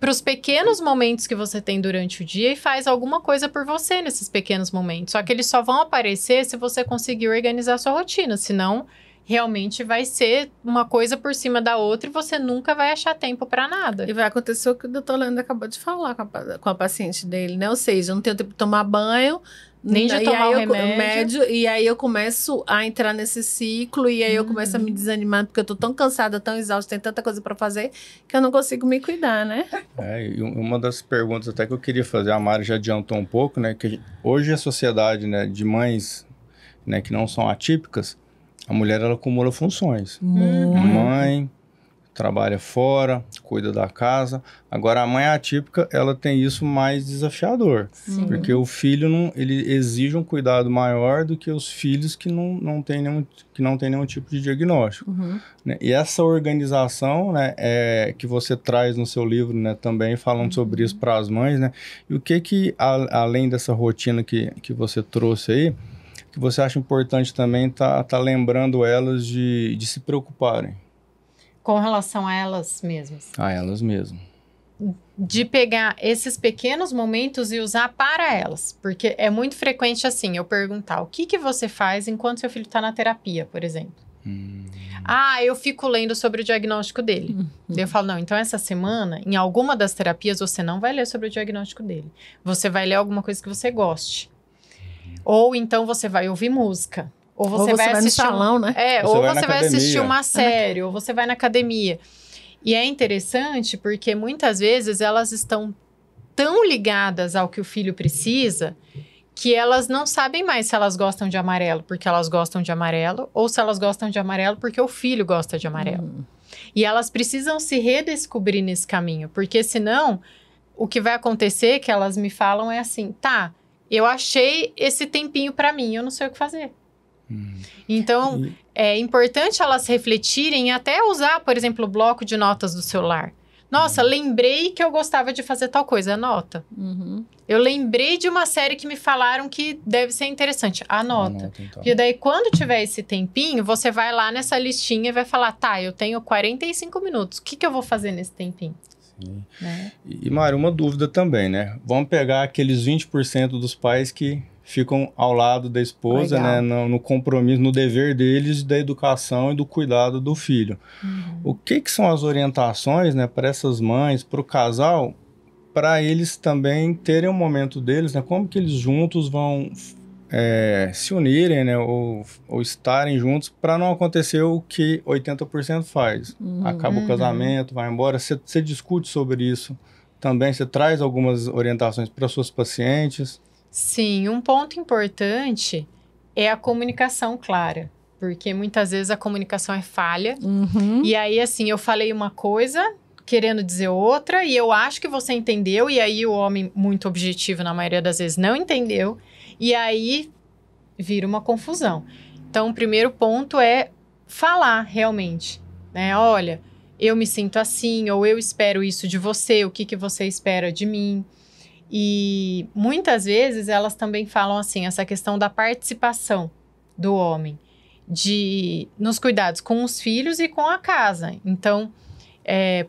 para os pequenos momentos que você tem durante o dia e faz alguma coisa por você nesses pequenos momentos. Só que eles só vão aparecer se você conseguir organizar a sua rotina, senão realmente vai ser uma coisa por cima da outra e você nunca vai achar tempo para nada. E vai acontecer o que o doutor Leandro acabou de falar com a paciente dele, né? Ou seja, eu não tenho tempo de tomar banho, nem de tomar o remédio. E aí eu começo a entrar nesse ciclo e aí eu começo a me desanimar porque eu tô tão cansada, tão exausta, tem tanta coisa para fazer que eu não consigo me cuidar, né? E uma das perguntas até que eu queria fazer, a Mari já adiantou um pouco, né? Que hoje a sociedade, né, de mães, né, que não são atípicas, a mulher, ela acumula funções. Mãe, trabalha fora, cuida da casa. Agora, a mãe atípica, ela tem isso mais desafiador. Porque o filho, ele exige um cuidado maior do que os filhos que não tem nenhum tipo de diagnóstico. Né? E essa organização, né, que você traz no seu livro, né, também falando sobre isso para as mães, né? E o que além dessa rotina que você trouxe aí, que você acha importante também tá lembrando elas de se preocuparem? Com relação a elas mesmas. A elas mesmas. De pegar esses pequenos momentos e usar para elas. Porque é muito frequente assim, eu perguntar, o que você faz enquanto seu filho está na terapia, por exemplo? Eu fico lendo sobre o diagnóstico dele. Daí eu falo, não, então essa semana, em alguma das terapias, você não vai ler sobre o diagnóstico dele. Você vai ler alguma coisa que você goste. Ou então você vai ouvir música. Ou você vai assistir no salão, né? Ou você vai assistir uma série, ou você vai na academia. E é interessante porque muitas vezes elas estão tão ligadas ao que o filho precisa que elas não sabem mais se elas gostam de amarelo porque elas gostam de amarelo ou se elas gostam de amarelo porque o filho gosta de amarelo. E elas precisam se redescobrir nesse caminho, porque senão o que vai acontecer, que elas me falam, é assim, tá, eu achei esse tempinho pra mim, eu não sei o que fazer. Então, é importante elas refletirem e até usar, por exemplo, o bloco de notas do celular. Nossa, lembrei que eu gostava de fazer tal coisa, anota. Eu lembrei de uma série que me falaram que deve ser interessante, anota. Então. E daí, quando tiver esse tempinho, você vai lá nessa listinha e vai falar, tá, eu tenho 45 minutos, o que eu vou fazer nesse tempinho? Sim. Né? E, Mário, uma dúvida também, né? Vamos pegar aqueles 20% dos pais que ficam ao lado da esposa, né, no compromisso, no dever deles da educação e do cuidado do filho. O que são as orientações, né, para essas mães, para o casal, para eles também terem um momento deles, né, como que eles juntos vão se unirem, né, ou estarem juntos para não acontecer o que 80% faz. Acaba o casamento, vai embora. Você discute sobre isso também? Você traz algumas orientações para suas pacientes? Sim, um ponto importante é a comunicação clara, porque muitas vezes a comunicação é falha, e aí assim, eu falei uma coisa querendo dizer outra, e eu acho que você entendeu, e aí o homem muito objetivo na maioria das vezes não entendeu, e aí vira uma confusão. Então, o primeiro ponto é falar realmente, né? Olha, eu me sinto assim, ou eu espero isso de você, o que você espera de mim? E muitas vezes elas também falam assim, essa questão da participação do homem nos cuidados com os filhos e com a casa. Então,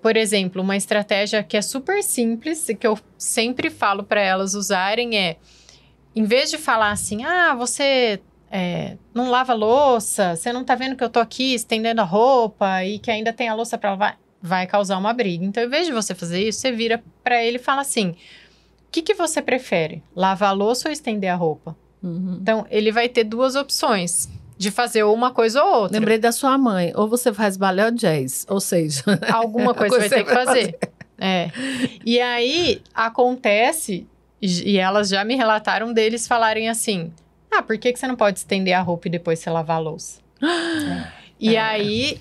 por exemplo, uma estratégia que é super simples e que eu sempre falo para elas usarem em vez de falar assim, você não lava louça, você não tá vendo que eu tô aqui estendendo a roupa e que ainda tem a louça para lavar, vai causar uma briga. Então, em vez de você fazer isso, você vira para ele e fala assim, o que você prefere? Lavar a louça ou estender a roupa? Então, ele vai ter duas opções de fazer uma coisa ou outra. Lembrei da sua mãe. Ou você faz balé ou jazz. Ou seja... Alguma coisa você vai ter que fazer. E aí, acontece... E elas já me relataram deles falarem assim... por que você não pode estender a roupa e depois você lavar a louça? E aí,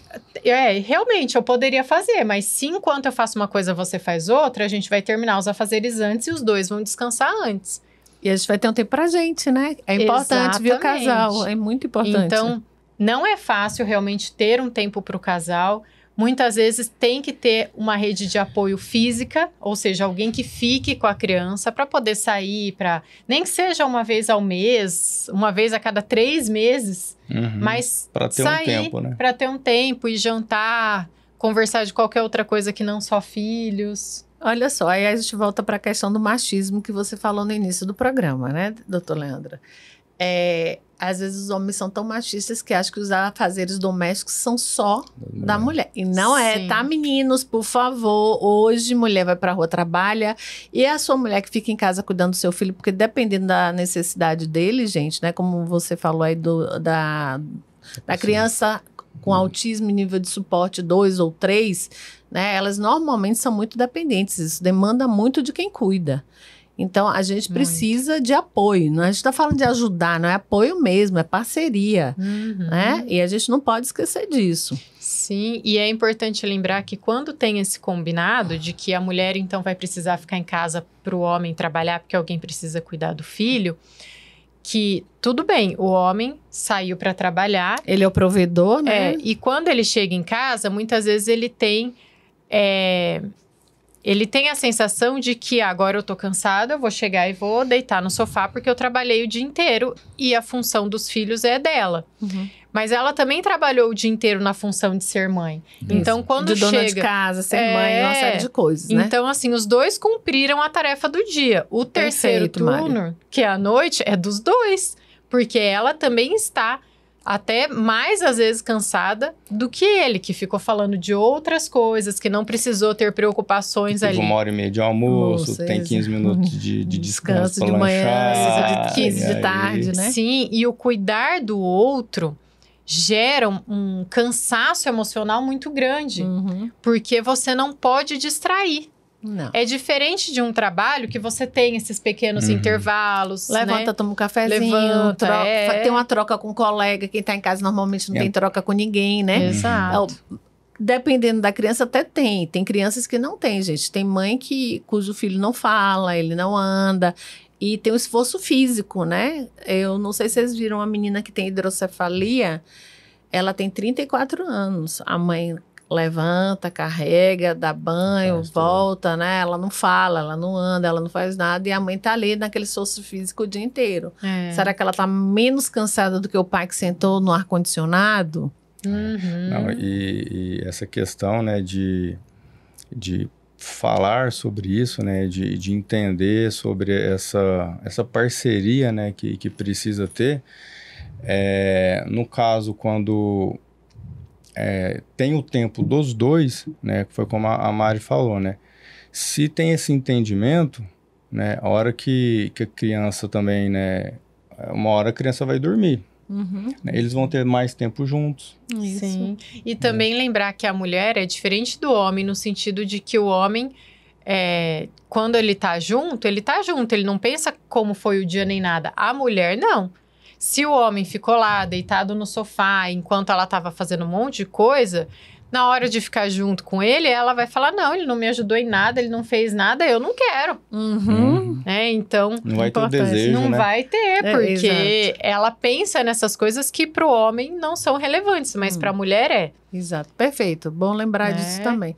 realmente, eu poderia fazer, mas se enquanto eu faço uma coisa, você faz outra, a gente vai terminar os afazeres antes e os dois vão descansar antes. E a gente vai ter um tempo pra gente, né? É importante, viu, casal? É muito importante. Então, não é fácil realmente ter um tempo pro casal. Muitas vezes tem que ter uma rede de apoio física, ou seja, alguém que fique com a criança para poder sair, nem que seja uma vez ao mês, uma vez a cada 3 meses, mas para ter sair, um tempo, né? Para ter um tempo e jantar, conversar de qualquer outra coisa que não só filhos. Olha só, aí a gente volta para a questão do machismo que você falou no início do programa, né, doutor Leandra? Às vezes os homens são tão machistas que acham que os afazeres domésticos são só da mulher. E não é, tá, meninos? Por favor, hoje mulher vai pra rua, trabalha, e é a sua mulher que fica em casa cuidando do seu filho, porque dependendo da necessidade dele, gente, né? Como você falou aí da criança com autismo em nível de suporte 2 ou 3, né? Elas normalmente são muito dependentes, isso demanda muito de quem cuida. Então, a gente precisa de apoio. Não? A gente está falando de ajudar, não é apoio mesmo, é parceria. Né? E a gente não pode esquecer disso. Sim, e é importante lembrar que quando tem esse combinado de que a mulher, então, vai precisar ficar em casa para o homem trabalhar porque alguém precisa cuidar do filho, que tudo bem, o homem saiu para trabalhar. Ele é o provedor, né? E quando ele chega em casa, muitas vezes ele tem... Ele tem a sensação de que agora eu tô cansado, eu vou chegar e vou deitar no sofá porque eu trabalhei o dia inteiro e a função dos filhos é dela. mas ela também trabalhou o dia inteiro na função de ser mãe. Então, quando de dona chega... de casa, ser mãe, uma série de coisas, né? Então, assim, os dois cumpriram a tarefa do dia. O terceiro turno, Mário. que é a noite, é dos dois. Porque ela também está até mais, às vezes, cansada do que ele, que ficou falando de outras coisas, que não precisou ter preocupações ali. 1h30 de almoço, tem 15 minutos de descanso de pra manhã, lanchar. de 15 de aí- tarde, né? Sim, e o cuidar do outro gera um cansaço emocional muito grande. Porque você não pode distrair. Não. É diferente de um trabalho que você tem esses pequenos intervalos, Levanta, né? toma um cafezinho, Levanta, tem uma troca com um colega, quem tá em casa normalmente não É. tem troca com ninguém, né? Exato. Dependendo da criança, até tem. Tem crianças que não tem, gente. Tem mãe cujo filho não fala, ele não anda. E tem o esforço físico, né? Eu não sei se vocês viram uma menina que tem hidrocefalia. Ela tem 34 anos. A mãe levanta, carrega, dá banho, Faz tudo. volta, né? Ela não fala, ela não anda, ela não faz nada. E a mãe tá ali naquele esforço físico o dia inteiro. É. Será que ela tá menos cansada do que o pai que sentou no ar-condicionado? Uhum. Não, e essa questão, né, de falar sobre isso, né, de entender sobre essa parceria, né, que precisa ter, no caso, quando tem o tempo dos dois, né, que foi como a Mari falou, né, se tem esse entendimento, né, a hora que a criança também, né, uma hora a criança vai dormir, né, eles vão ter mais tempo juntos. Isso. Sim. E também lembrar que a mulher é diferente do homem no sentido de que o homem, quando ele tá junto, ele não pensa como foi o dia nem nada. A mulher, não. Se o homem ficou lá, deitado no sofá, enquanto ela tava fazendo um monte de coisa, na hora de ficar junto com ele, ela vai falar, não, ele não me ajudou em nada, ele não fez nada, eu não quero. Então, Não vai ter o Importante. desejo, não né? vai ter, porque exato. ela pensa nessas coisas que pro homem não são relevantes, mas pra mulher é. Exato, perfeito. Bom lembrar disso também.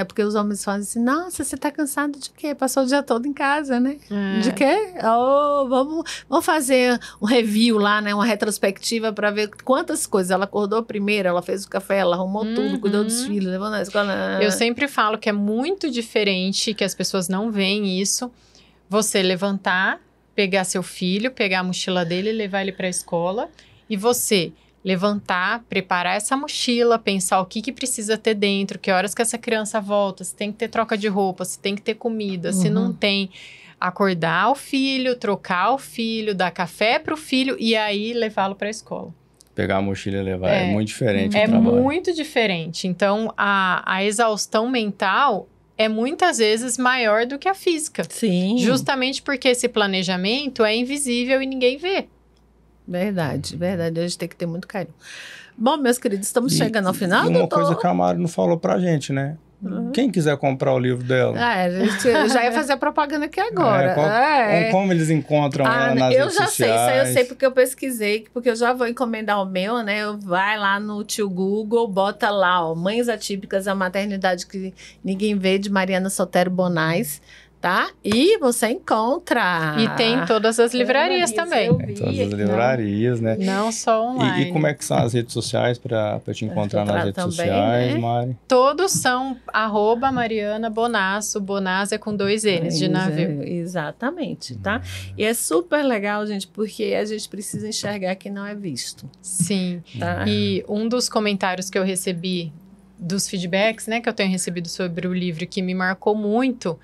Porque os homens fazem assim, nossa, você tá cansado de quê? Passou o dia todo em casa, né? De quê? Oh, vamos fazer um review lá, né? Uma retrospectiva para ver quantas coisas. Ela acordou primeiro, ela fez o café, ela arrumou tudo, cuidou dos filhos, levou na escola. Eu sempre falo que é muito diferente, que as pessoas não veem isso. Você levantar, pegar seu filho, pegar a mochila dele e levar ele para a escola. E você levantar, preparar essa mochila, pensar o que precisa ter dentro, que horas que essa criança volta, se tem que ter troca de roupa, se tem que ter comida, se não tem, acordar o filho, trocar o filho, dar café para o filho e aí levá-lo para a escola. Pegar a mochila e levar, é muito diferente o É trabalho. muito diferente. Então, a exaustão mental é muitas vezes maior do que a física. Sim. Justamente porque esse planejamento é invisível e ninguém vê. Verdade. A gente tem que ter muito carinho. Bom, meus queridos, estamos chegando ao final, E uma doutor? coisa que a Mari não falou pra gente, né? Quem quiser comprar o livro dela, Eu já ia fazer a propaganda aqui agora. como eles encontram ela nas eu redes já sei, isso aí eu sociais? sei porque eu pesquisei, porque eu já vou encomendar o meu, né? Vai lá no tio Google, bota lá, ó, Mães Atípicas, a Maternidade que Ninguém Vê, de Mariana Sotero Bonais, tá? E você encontra. E tem em todas as livrarias também. eu Em vi todas as aqui, livrarias, né? Não só online. E como é que são as redes sociais para te encontrar nas redes também, sociais, né? Mari? Todos são @Mariana Bonasso. Bonasso é com 2 N's de navio. Exatamente, tá? E é super legal, gente, porque a gente precisa enxergar que não é visto, Sim. tá? E um dos comentários que eu recebi, dos feedbacks, né, que eu tenho recebido sobre o livro, que me marcou muito,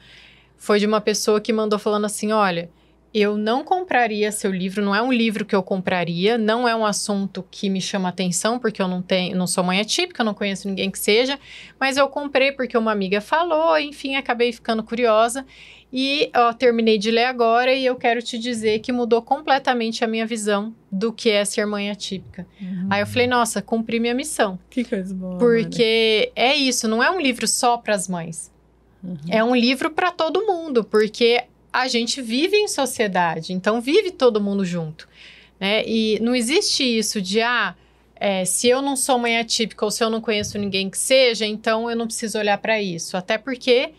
foi de uma pessoa que mandou falando assim, olha, eu não compraria seu livro, não é um livro que eu compraria, não é um assunto que me chama atenção, porque eu não sou mãe atípica, eu não conheço ninguém que seja, mas eu comprei porque uma amiga falou, enfim, acabei ficando curiosa, e terminei de ler agora e eu quero te dizer que mudou completamente a minha visão do que é ser mãe atípica. Aí eu falei, nossa, cumpri minha missão. Que coisa boa. Porque é isso, não é um livro só para as mães. É um livro para todo mundo, porque a gente vive em sociedade, então vive todo mundo junto, né? E não existe isso de, se eu não sou mãe atípica ou se eu não conheço ninguém que seja, então eu não preciso olhar para isso. Até porque,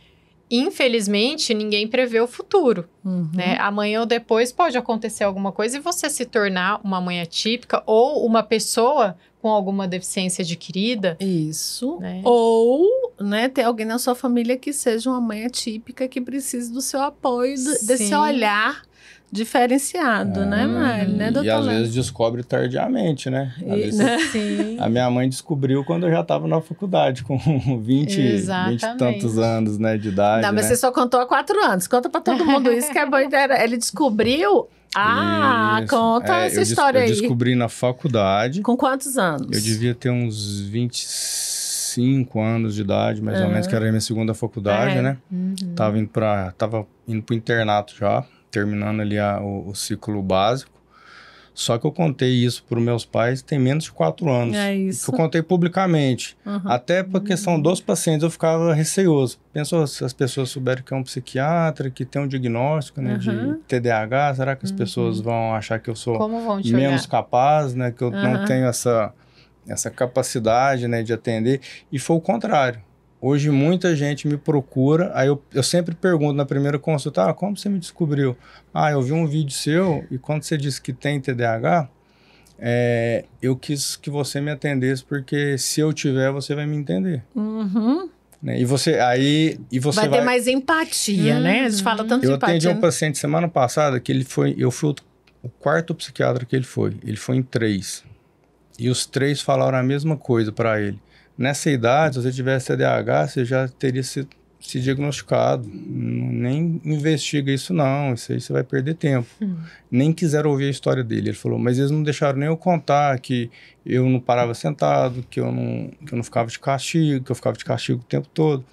infelizmente, ninguém prevê o futuro, né? Amanhã ou depois pode acontecer alguma coisa e você se tornar uma mãe atípica ou uma pessoa com alguma deficiência adquirida. Isso. Né? Ou, né, ter alguém na sua família que seja uma mãe atípica que precise do seu apoio, desse olhar diferenciado, né, Mari? Né, e às vezes descobre tardiamente, né? Às vezes Sim. A minha mãe descobriu quando eu já estava na faculdade, com 20 e tantos anos, né, de idade. Não, mas você só contou há 4 anos. Conta pra todo mundo isso, que é bom. Ele descobriu... conta essa história aí. Eu descobri na faculdade. Com quantos anos? Eu devia ter uns 25 anos de idade, mais ou menos, que era a minha segunda faculdade, né? Tava indo pro internato já, terminando ali o ciclo básico. Só que eu contei isso para os meus pais tem menos de 4 anos. É isso. Eu contei publicamente. Até por questão dos pacientes, eu ficava receoso. Pensou, se as pessoas souberem que é um psiquiatra, que tem um diagnóstico, né, de TDAH, será que as pessoas vão achar que eu sou menos capaz, né? Que eu não tenho essa capacidade, né, de atender. E foi o contrário. Hoje muita gente me procura, aí eu sempre pergunto na primeira consulta, como você me descobriu? Eu vi um vídeo seu e quando você disse que tem TDAH, eu quis que você me atendesse porque se eu tiver, você vai me entender. Né? E você vai ter mais empatia, né? A gente fala tanto de empatia. Eu atendi um paciente semana passada que eu fui o 4º psiquiatra que ele foi em 3. E os 3 falaram a mesma coisa para ele. Nessa idade, se você tivesse TDAH, você já teria se diagnosticado. Nem investiga isso não, isso aí você vai perder tempo. Nem quiseram ouvir a história dele. Ele falou, mas eles não deixaram nem eu contar que eu não parava sentado, que eu não ficava de castigo, que eu ficava de castigo o tempo todo.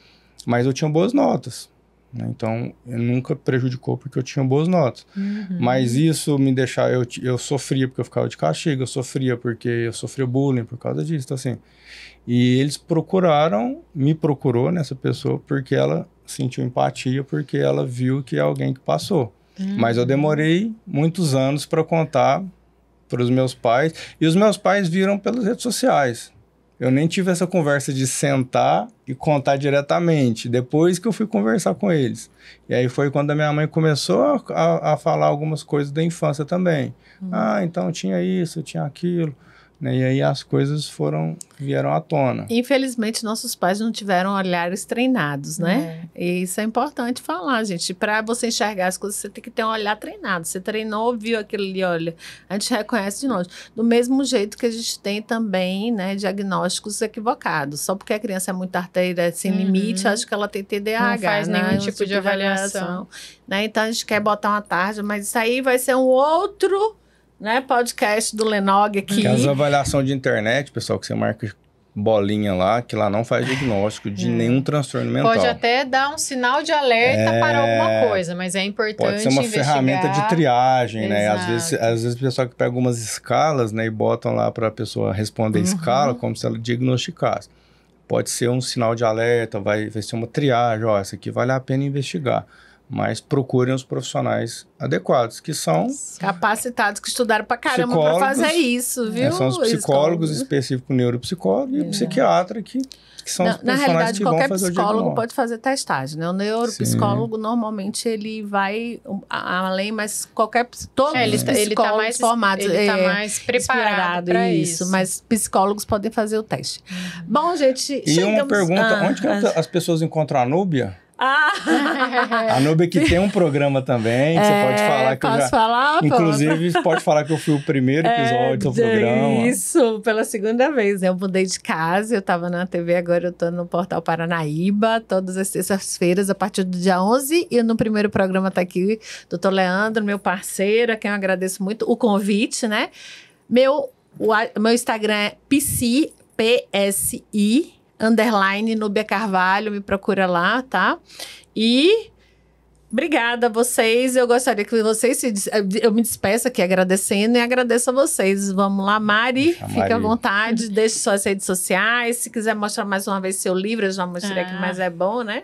Mas eu tinha boas notas. Né? Então, nunca prejudicou porque eu tinha boas notas. Mas isso me deixava... Eu sofria porque eu ficava de castigo, eu sofria porque eu sofria bullying por causa disso, então, assim... E eles me procurou nessa pessoa porque ela sentiu empatia, porque ela viu que é alguém que passou. Mas eu demorei muitos anos para contar para os meus pais. E os meus pais viram pelas redes sociais. Eu nem tive essa conversa de sentar e contar diretamente. Depois que eu fui conversar com eles. E aí foi quando a minha mãe começou a falar algumas coisas da infância também. Então tinha isso, tinha aquilo. Né? E aí as coisas vieram à tona. Infelizmente, nossos pais não tiveram olhares treinados, né? E isso é importante falar, gente. Para você enxergar as coisas, você tem que ter um olhar treinado. Você treinou, viu aquilo ali, olha, a gente reconhece de longe. Do mesmo jeito que a gente tem também, né, diagnósticos equivocados. Só porque a criança é muito arteira, sem limite, acho que ela tem TDAH. Não faz nenhum tipo de avaliação. Né? Então, a gente quer botar uma tarja, mas isso aí vai ser um outro... Né, podcast do Lenog aqui. As avaliações de internet, pessoal, que você marca bolinha lá, que lá não faz diagnóstico de nenhum transtorno mental. Pode até dar um sinal de alerta para alguma coisa, mas é importante pode ser uma ferramenta de triagem, né? Às vezes o pessoal que pega algumas escalas, né, e botam lá para a pessoa responder a escala como se ela diagnosticasse. Pode ser um sinal de alerta, vai ser uma triagem, essa aqui vale a pena investigar. Mas procurem os profissionais adequados, que são... capacitados, que estudaram pra caramba pra fazer isso, viu? São os psicólogos específicos, neuropsicólogo e psiquiatra, que são os profissionais que vão fazer o diagnóstico. Na realidade, qualquer psicólogo pode fazer testagem, né? O neuropsicólogo, normalmente, ele vai além, mas todos os psicólogos formados... Ele tá mais preparado para isso. Mas psicólogos podem fazer o teste. Bom, gente, E uma pergunta, onde que as pessoas encontram a Núbia? A Núbia que tem um programa também, que você pode falar que eu já... falar? Inclusive, pode falar que eu fui o primeiro episódio do programa. Isso, pela segunda vez. Eu mudei de casa, eu tava na TV, agora eu tô no Portal Paranaíba, todas as terças-feiras, a partir do dia 11. E no primeiro programa tá aqui o Dr. Leandro, meu parceiro, a quem eu agradeço muito o convite, né? Meu Instagram é PSI, _ Núbia Carvalho, me procura lá, tá? E obrigada a vocês, eu gostaria que vocês eu me despeça aqui agradecendo e agradeço a vocês. Vamos lá, Mari, fique à vontade, deixe suas redes sociais, se quiser mostrar mais uma vez seu livro, eu já mostrei aqui, mas é bom, né?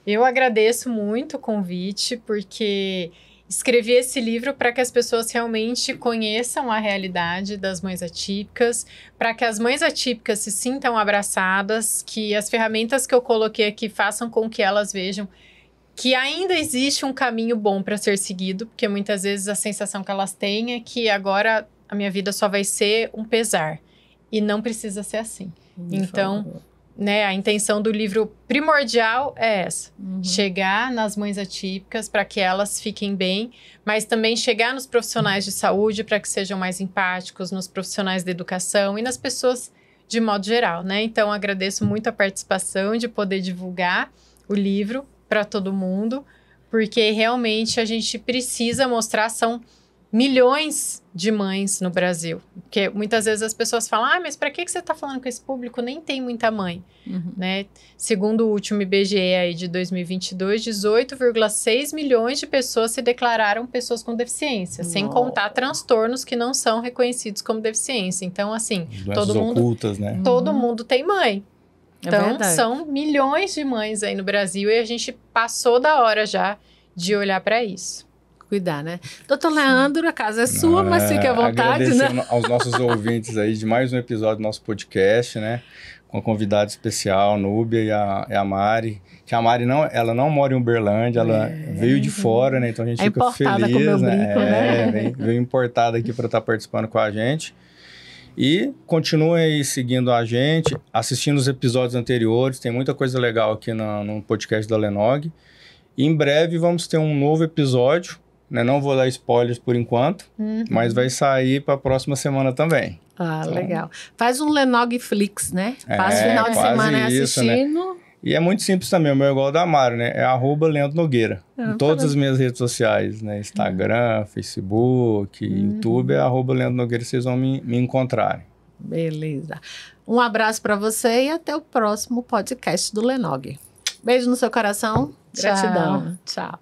Eu agradeço muito o convite, porque escrevi esse livro para que as pessoas realmente conheçam a realidade das mães atípicas, para que as mães atípicas se sintam abraçadas, que as ferramentas que eu coloquei aqui façam com que elas vejam que ainda existe um caminho bom para ser seguido, porque muitas vezes a sensação que elas têm é que agora a minha vida só vai ser um pesar. E não precisa ser assim. Então, né, a intenção do livro primordial é essa. Chegar nas mães atípicas para que elas fiquem bem, mas também chegar nos profissionais de saúde para que sejam mais empáticos, nos profissionais da educação e nas pessoas de modo geral, né? Então, agradeço muito a participação de poder divulgar o livro para todo mundo, porque realmente a gente precisa mostrar, são milhões de mães no Brasil. Porque muitas vezes as pessoas falam, mas para que você está falando com esse público? Nem tem muita mãe. Né? Segundo o último IBGE aí de 2022, 18,6 milhões de pessoas se declararam pessoas com deficiência, sem contar transtornos que não são reconhecidos como deficiência. Então, assim, doenças ocultas, né? Todo mundo tem mãe. Então, são milhões de mães aí no Brasil e a gente passou da hora já de olhar para isso. Cuidar, né? Doutor Leandro, a casa é sua, mas fique à vontade, né? Aos nossos ouvintes aí de mais um episódio do nosso podcast, né? Com a convidada especial, Núbia e a Mari. Que a Mari ela não mora em Uberlândia, ela veio de fora, né? Então a gente fica feliz, com meu brinco, né? Veio importada aqui para estar participando com a gente. E continuem aí seguindo a gente, assistindo os episódios anteriores, tem muita coisa legal aqui no podcast da Lenog. E em breve vamos ter um novo episódio, né? Não vou dar spoilers por enquanto, mas vai sair para a próxima semana também. Ah, então, legal. Faz um Lenog Flix, né? Passa o final de semana assistindo. Né? E é muito simples também, o meu é igual o da Mário, né? É @Leandro Nogueira. Em todas as minhas redes sociais, né? Instagram, Facebook, YouTube, é @Leandro Nogueira, vocês vão me encontrarem. Beleza. Um abraço para você e até o próximo podcast do Lenog. Beijo no seu coração. Gratidão. Tchau.